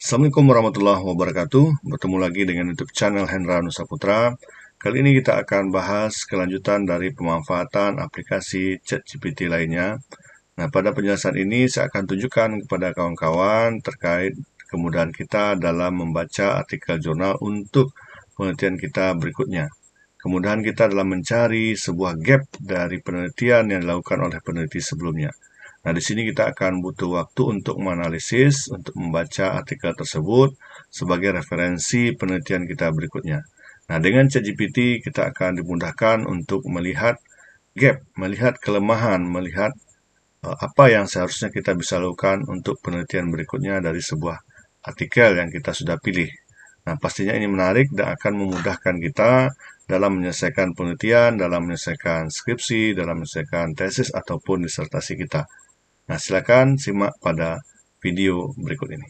Assalamualaikum warahmatullahi wabarakatuh. Bertemu lagi dengan YouTube channel Hendra Nusa Putra. Kali ini kita akan bahas kelanjutan dari pemanfaatan aplikasi ChatGPT lainnya. Nah, pada penjelasan ini saya akan tunjukkan kepada kawan-kawan terkait kemudahan kita dalam membaca artikel jurnal untuk penelitian kita berikutnya. Kemudahan kita dalam mencari sebuah gap dari penelitian yang dilakukan oleh peneliti sebelumnya. Nah, di sini kita akan butuh waktu untuk menganalisis, untuk membaca artikel tersebut sebagai referensi penelitian kita berikutnya. Nah, dengan ChatGPT kita akan dimudahkan untuk melihat gap, melihat kelemahan, melihat apa yang seharusnya kita bisa lakukan untuk penelitian berikutnya dari sebuah artikel yang kita sudah pilih. Nah, pastinya ini menarik dan akan memudahkan kita dalam menyelesaikan penelitian, dalam menyelesaikan skripsi, dalam menyelesaikan tesis ataupun disertasi kita. Nah, silakan simak pada video berikut ini.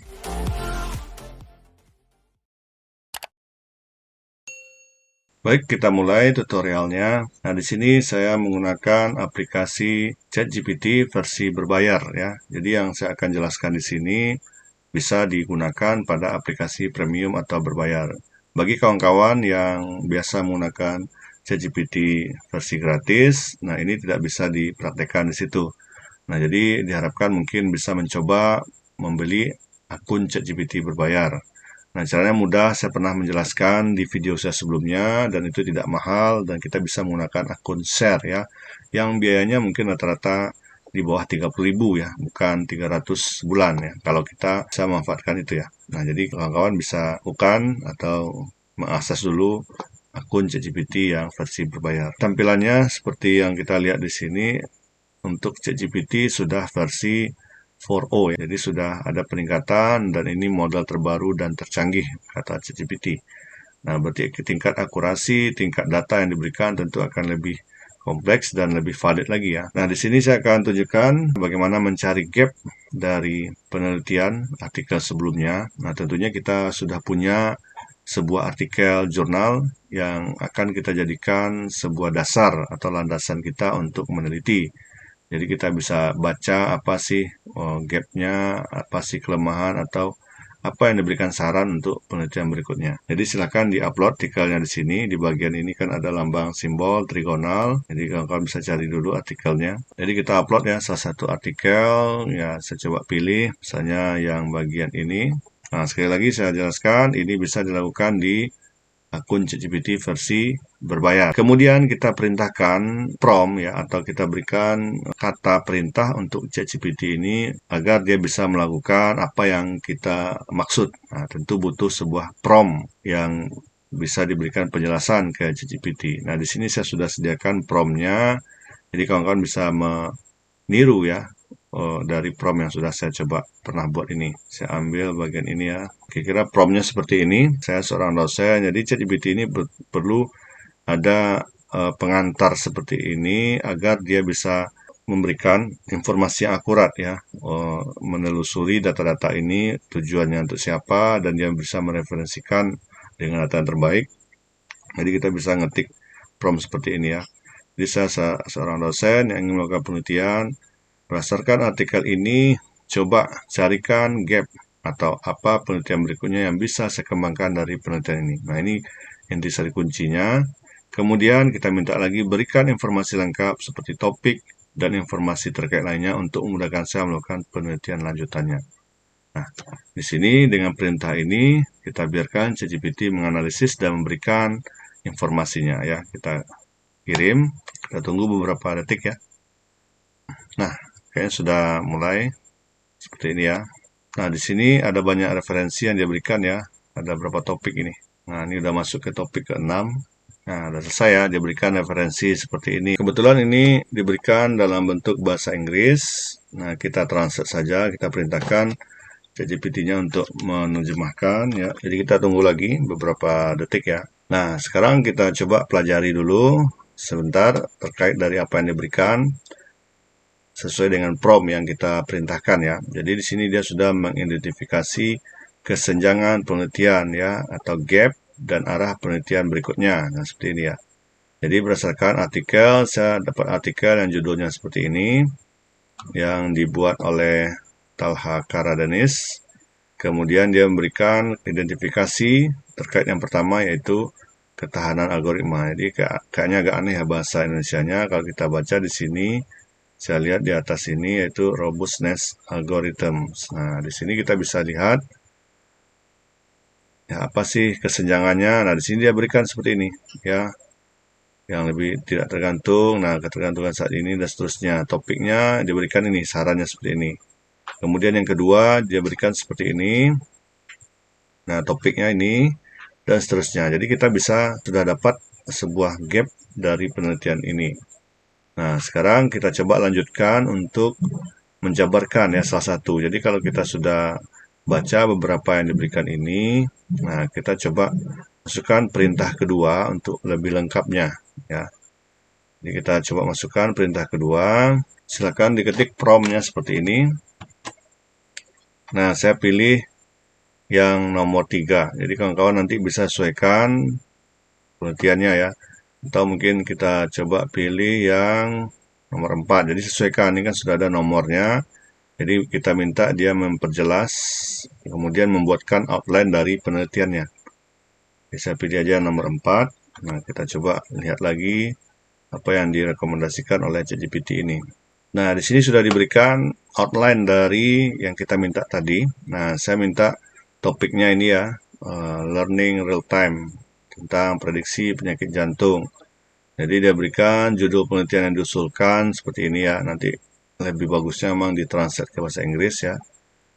Baik, kita mulai tutorialnya. Nah, di sini saya menggunakan aplikasi ChatGPT versi berbayar ya. Jadi yang saya akan jelaskan di sini bisa digunakan pada aplikasi premium atau berbayar. Bagi kawan-kawan yang biasa menggunakan ChatGPT versi gratis, nah ini tidak bisa dipraktekkan di situ. Nah, jadi diharapkan mungkin bisa mencoba membeli akun ChatGPT berbayar. Nah, caranya mudah, saya pernah menjelaskan di video saya sebelumnya, dan itu tidak mahal, dan kita bisa menggunakan akun share ya, yang biayanya mungkin rata-rata di bawah 30.000 ya, bukan 300 bulan ya, kalau kita bisa memanfaatkan itu ya. Nah, jadi kawan-kawan bisa bukan atau mengakses dulu akun ChatGPT yang versi berbayar. Tampilannya seperti yang kita lihat di sini. Untuk ChatGPT sudah versi 4.0 ya. Jadi sudah ada peningkatan dan ini model terbaru dan tercanggih kata ChatGPT. Nah, berarti tingkat akurasi, tingkat data yang diberikan tentu akan lebih kompleks dan lebih valid lagi ya. Nah, di sini saya akan tunjukkan bagaimana mencari gap dari penelitian artikel sebelumnya. Nah, tentunya kita sudah punya sebuah artikel jurnal yang akan kita jadikan sebuah dasar atau landasan kita untuk meneliti. Jadi kita bisa baca apa sih gap-nya, apa sih kelemahan atau apa yang diberikan saran untuk penelitian berikutnya. Jadi silakan di-upload artikelnya di sini. Di bagian ini kan ada lambang simbol trigonal. Jadi kawan-kawan bisa cari dulu artikelnya. Jadi kita upload ya salah satu artikel. Ya, saya coba pilih misalnya yang bagian ini. Nah, sekali lagi saya jelaskan, ini bisa dilakukan di akun ChatGPT versi berbayar. Kemudian kita perintahkan prompt ya, atau kita berikan kata perintah untuk ChatGPT ini agar dia bisa melakukan apa yang kita maksud. Nah, tentu butuh sebuah prompt yang bisa diberikan penjelasan ke ChatGPT. Nah, di sini saya sudah sediakan prompt-nya. Jadi kawan-kawan bisa meniru ya dari prompt yang sudah saya coba pernah buat ini. Saya ambil bagian ini ya. Kira-kira prompt-nya seperti ini. Saya seorang dosen, jadi ChatGPT ini perlu ada pengantar seperti ini agar dia bisa memberikan informasi yang akurat ya, menelusuri data-data ini tujuannya untuk siapa, dan dia bisa mereferensikan dengan data yang terbaik. Jadi kita bisa ngetik prompt seperti ini ya. Jadi saya seorang dosen yang ingin melakukan penelitian. Berdasarkan artikel ini, coba carikan gap atau apa penelitian berikutnya yang bisa saya kembangkan dari penelitian ini. Nah, ini intisari kuncinya. Kemudian kita minta lagi berikan informasi lengkap seperti topik dan informasi terkait lainnya untuk memudahkan saya melakukan penelitian lanjutannya. Nah, di sini dengan perintah ini kita biarkan ChatGPT menganalisis dan memberikan informasinya ya. Kita kirim, kita tunggu beberapa detik ya. Nah, kayaknya sudah mulai seperti ini ya. Nah, di sini ada banyak referensi yang dia berikan ya. Ada berapa topik ini. Nah, ini udah masuk ke topik ke-6. Nah, udah selesai ya, dia berikan referensi seperti ini. Kebetulan ini diberikan dalam bentuk bahasa Inggris. Nah, kita translate saja, kita perintahkan ChatGPT-nya untuk menerjemahkan ya. Jadi kita tunggu lagi beberapa detik ya. Nah, sekarang kita coba pelajari dulu sebentar terkait dari apa yang diberikan sesuai dengan prompt yang kita perintahkan ya. Jadi di sini dia sudah mengidentifikasi kesenjangan penelitian ya, atau gap, dan arah penelitian berikutnya. Nah, seperti ini ya. Jadi berdasarkan artikel, saya dapat artikel yang judulnya seperti ini, yang dibuat oleh Talha Karadanis. Kemudian dia memberikan identifikasi terkait yang pertama, yaitu ketahanan algoritma. Jadi kayaknya agak aneh ya bahasa Indonesianya. Kalau kita baca di sini, saya lihat di atas ini yaitu robustness algorithms. Nah, di sini kita bisa lihat ya apa sih kesenjangannya. Nah, di sini dia berikan seperti ini ya, yang lebih tidak tergantung. Nah, ketergantungan saat ini dan seterusnya. Topiknya diberikan ini, sarannya seperti ini. Kemudian yang kedua dia berikan seperti ini. Nah, topiknya ini dan seterusnya. Jadi kita bisa sudah dapat sebuah gap dari penelitian ini. Nah, sekarang kita coba lanjutkan untuk menjabarkan ya salah satu. Jadi kalau kita sudah baca beberapa yang diberikan ini, nah kita coba masukkan perintah kedua untuk lebih lengkapnya ya. Jadi kita coba masukkan perintah kedua. Silakan diketik prompt-nya seperti ini. Nah, saya pilih yang nomor 3. Jadi kawan-kawan nanti bisa sesuaikan penelitiannya ya. Atau mungkin kita coba pilih yang nomor 4. Jadi sesuaikan, ini kan sudah ada nomornya. Jadi kita minta dia memperjelas, kemudian membuatkan outline dari penelitiannya. Jadi saya pilih aja nomor 4. Nah, kita coba lihat lagi apa yang direkomendasikan oleh ChatGPT ini. Nah, di sini sudah diberikan outline dari yang kita minta tadi. Nah, saya minta topiknya ini ya, learning real time, tentang prediksi penyakit jantung. Jadi dia berikan judul penelitian yang diusulkan seperti ini ya. Nanti lebih bagusnya memang ditranslate ke bahasa Inggris ya.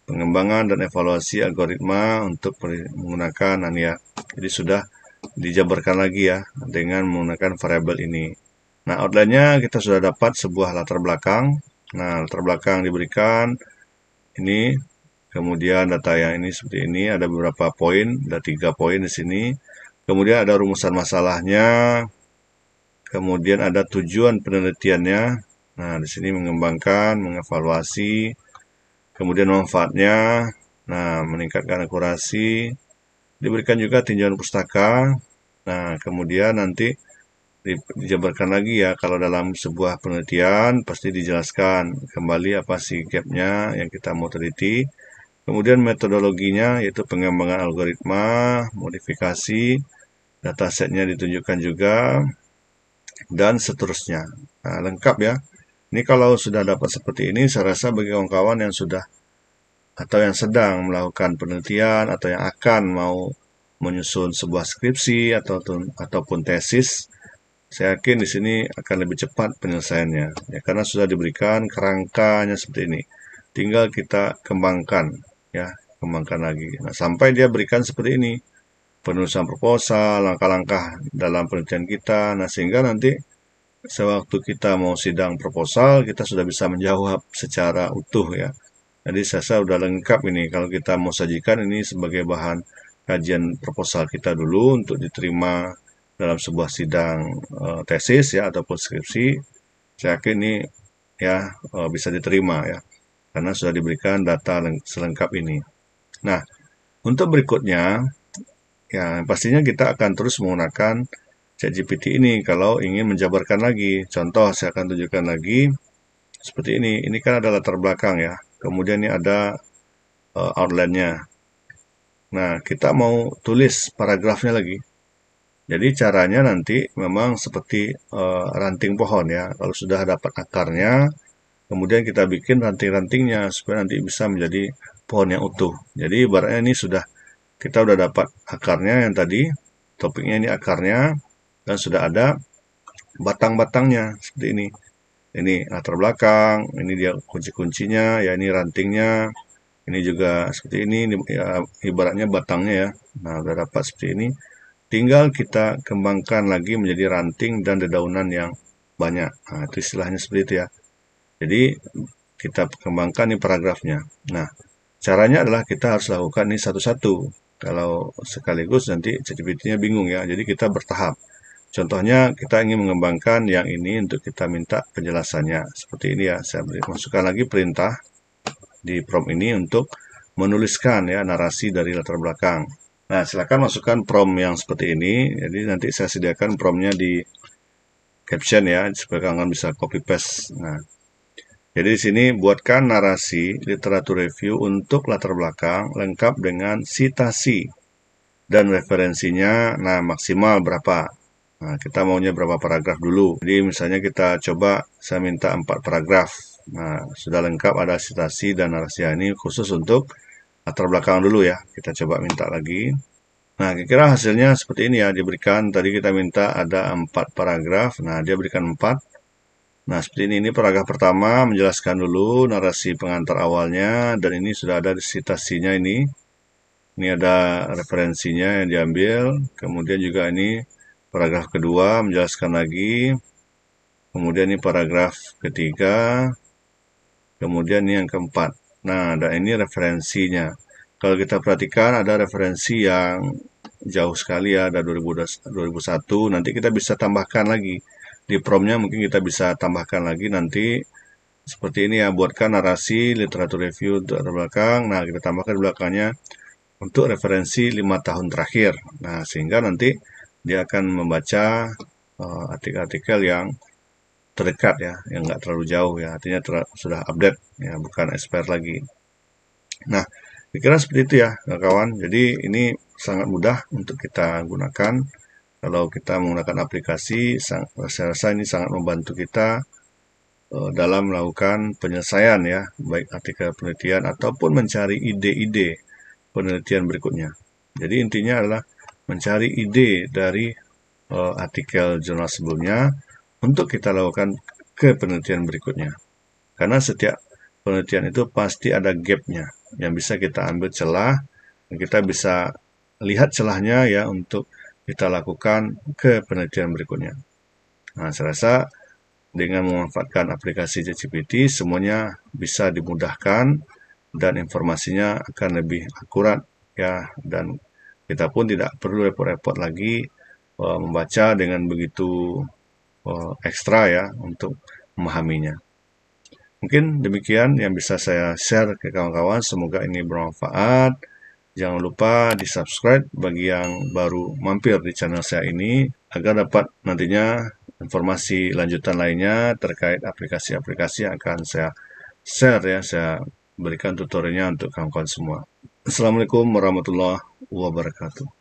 Pengembangan dan evaluasi algoritma untuk menggunakan ya. Jadi sudah dijabarkan lagi ya dengan menggunakan variabel ini. Nah, outline-nya kita sudah dapat sebuah latar belakang. Nah, latar belakang diberikan ini. Kemudian data yang ini seperti ini, ada beberapa poin, ada 3 poin di sini. Kemudian ada rumusan masalahnya. Kemudian ada tujuan penelitiannya. Nah, di sini mengembangkan, mengevaluasi. Kemudian manfaatnya. Nah, meningkatkan akurasi. Diberikan juga tinjauan pustaka. Nah, kemudian nanti dijabarkan lagi ya, kalau dalam sebuah penelitian pasti dijelaskan kembali apa sih gapnya yang kita mau teliti. Kemudian metodologinya yaitu pengembangan algoritma, modifikasi, datasetnya ditunjukkan juga, dan seterusnya. Nah, lengkap ya. Ini kalau sudah dapat seperti ini, saya rasa bagi kawan-kawan yang sudah atau yang sedang melakukan penelitian atau yang akan mau menyusun sebuah skripsi ataupun tesis, saya yakin di sini akan lebih cepat penyelesaiannya ya, karena sudah diberikan kerangkanya seperti ini. Tinggal kita kembangkan ya, kembangkan lagi. Nah, sampai dia berikan seperti ini. Penulisan proposal, langkah-langkah dalam penelitian kita. Nah, sehingga nanti sewaktu kita mau sidang proposal, kita sudah bisa menjawab secara utuh ya. Jadi saya sudah lengkap ini. Kalau kita mau sajikan ini sebagai bahan kajian proposal kita dulu untuk diterima dalam sebuah sidang tesis ya ataupun skripsi, saya yakin ini ya bisa diterima ya, karena sudah diberikan data selengkap ini. Nah, untuk berikutnya ya pastinya kita akan terus menggunakan ChatGPT ini kalau ingin menjabarkan lagi. Contoh saya akan tunjukkan lagi seperti ini. Ini kan ada latar belakang ya. Kemudian ini ada outline-nya. Nah, kita mau tulis paragrafnya lagi. Jadi caranya nanti memang seperti ranting pohon ya. Kalau sudah dapat akarnya, kemudian kita bikin ranting-rantingnya supaya nanti bisa menjadi pohon yang utuh. Jadi ibaratnya ini kita udah dapat akarnya yang tadi, topiknya ini akarnya, dan sudah ada batang-batangnya seperti ini. Ini latar belakang, ini dia kunci-kuncinya, ya ini rantingnya, ini juga seperti ini, ya, ibaratnya batangnya ya. Nah, udah dapat seperti ini. Tinggal kita kembangkan lagi menjadi ranting dan dedaunan yang banyak. Nah, itu istilahnya seperti itu ya. Jadi, kita kembangkan ini paragrafnya. Nah, caranya adalah kita harus lakukan ini satu-satu. Kalau sekaligus nanti ChatGPT-nya bingung ya. Jadi, kita bertahap. Contohnya, kita ingin mengembangkan yang ini untuk kita minta penjelasannya. Seperti ini ya, saya masukkan lagi perintah di prompt ini untuk menuliskan ya narasi dari latar belakang. Nah, silakan masukkan prompt yang seperti ini. Jadi nanti saya sediakan prompt-nya di caption ya, supaya kalian bisa copy paste. Nah, Jadi di sini buatkan narasi literatur review untuk latar belakang lengkap dengan sitasi dan referensinya. Nah, maksimal berapa? Nah, kita maunya berapa paragraf dulu. Jadi misalnya kita coba, saya minta 4 paragraf. Nah, sudah lengkap ada sitasi dan narasi. Ini khusus untuk latar belakang dulu ya. Kita coba minta lagi. Nah, kira-kira hasilnya seperti ini ya. Diberikan, tadi kita minta ada 4 paragraf. Nah, dia berikan 4. Nah, seperti ini paragraf pertama menjelaskan dulu narasi pengantar awalnya, dan ini sudah ada sitasinya ini. Ini ada referensinya yang diambil. Kemudian juga ini paragraf kedua menjelaskan lagi. Kemudian ini paragraf ketiga. Kemudian ini yang keempat. Nah, ada ini referensinya. Kalau kita perhatikan ada referensi yang jauh sekali ya, ada 2001. Nanti kita bisa tambahkan lagi. Di promnya mungkin kita bisa tambahkan lagi nanti. Seperti ini ya, buatkan narasi literatur review untuk latar belakang. Nah, kita tambahkan di belakangnya untuk referensi 5 tahun terakhir. Nah, sehingga nanti dia akan membaca artikel-artikel yang terdekat ya, yang nggak terlalu jauh ya, artinya sudah update ya, bukan expert lagi. Nah, kira-kira seperti itu ya kawan. Jadi ini sangat mudah untuk kita gunakan. Kalau kita menggunakan aplikasi, saya rasa ini sangat membantu kita dalam melakukan penyelesaian ya, baik artikel penelitian ataupun mencari ide-ide penelitian berikutnya. Jadi intinya adalah mencari ide dari artikel jurnal sebelumnya untuk kita lakukan ke penelitian berikutnya. Karena setiap penelitian itu pasti ada gapnya yang bisa kita ambil celah, dan kita bisa lihat celahnya ya untuk kita lakukan ke penelitian berikutnya. Nah, saya rasa dengan memanfaatkan aplikasi ChatGPT semuanya bisa dimudahkan dan informasinya akan lebih akurat ya, dan kita pun tidak perlu repot-repot lagi membaca dengan begitu ekstra ya untuk memahaminya. Mungkin demikian yang bisa saya share ke kawan-kawan. Semoga ini bermanfaat. Jangan lupa di-subscribe bagi yang baru mampir di channel saya ini, agar dapat nantinya informasi lanjutan lainnya terkait aplikasi-aplikasi yang akan saya share ya, saya berikan tutorialnya untuk kawan-kawan semua. Assalamualaikum warahmatullahi wabarakatuh.